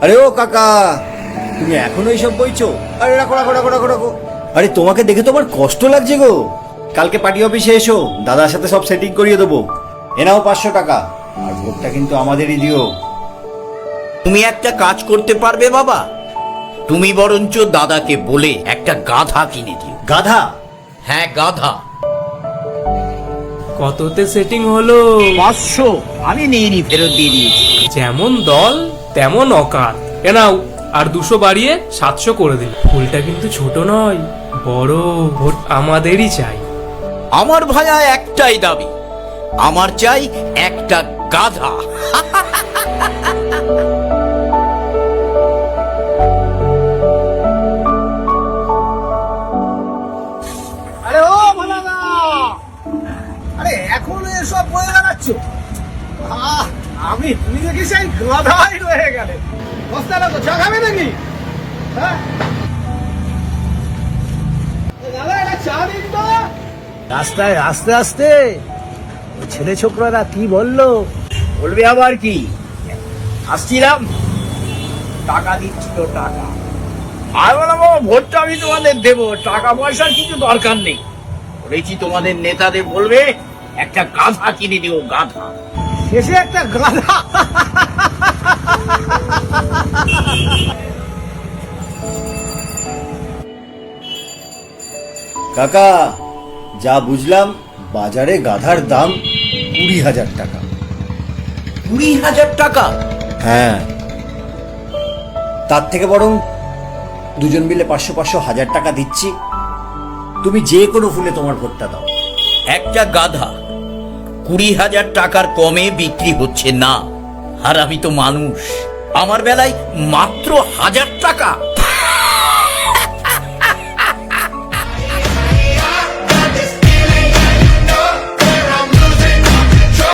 আরে ও কাকা, তুমি এখনো এইসব বইছো? আরে রাখো রাখো রাখো রাখো রাখো। আরে তোমাকে দেখে তো আমার কষ্ট লাগছে গো। কালকে পার্টি অফিসে এসো, দাদার সাথে সব সেটিং করিয়ে দেবো। এ নাও 500 টাকা, আর ভোটটা কিন্তু আমাদেরই দিও। তুমি একটা কাজ করতে পারবে বাবা? তুমি বরঞ্চ দাদাকে বলে একটা গাধা কিনে দিও। গাধা? হ্যাঁ, গাধা। কততে সেটিং হলো? 500 আমি নিইনি, ফেরত দিয়ে দিয়েছি। যেমন দল তেমন অকাত। এ নাও, আর 200 বাড়িয়ে 700 করে দিন। ফুলটা কিন্তু ছোট নয়, বড়। ভোট আমাদেরই চাই। আমার ভাইয়া একটাই দাবি, আমার চাই একটা গাধা। আরে ও ভালাদা, আরে এখন এসব বয়ে বেড়াচ্ছ? তুমি দেখি সেই গাধাই রয়ে গেলে। বস্তাটা তো চা খাবে নাকি? হ্যাঁ দাদা, একটা চা দিন তো। রাস্তায় আস্তে আস্তে ওই ছেলে ছোকরারা কি বললো? বলবে আবার কি? আসছিলাম, টাকা দিচ্ছিল, টাকা। আর বললাম বাবা, ভোটটা আমি তোমাদের দেবো, টাকা পয়সার কিছু দরকার নেই। বলেছি তোমাদের নেতাদের বলবে একটা গাধা কিনে দিও, গাধা। শেষে একটা গাধা। কাকা, যা বুঝলাম বাজারে গাধার দাম 20,000 টাকা। 20,000 টাকা? হ্যাঁ, তার থেকে বরং দুজন মিলে 500 1000 টাকা দিচ্ছি, তুমি যে কোনো ফুলে তোমার ভোটটা দাও। একটা গাধা 20,000 টাকার কমে বিক্রি হচ্ছে না। আর আমি তো মানুষ, আমার বেলায় মাত্র 1000 টাকা।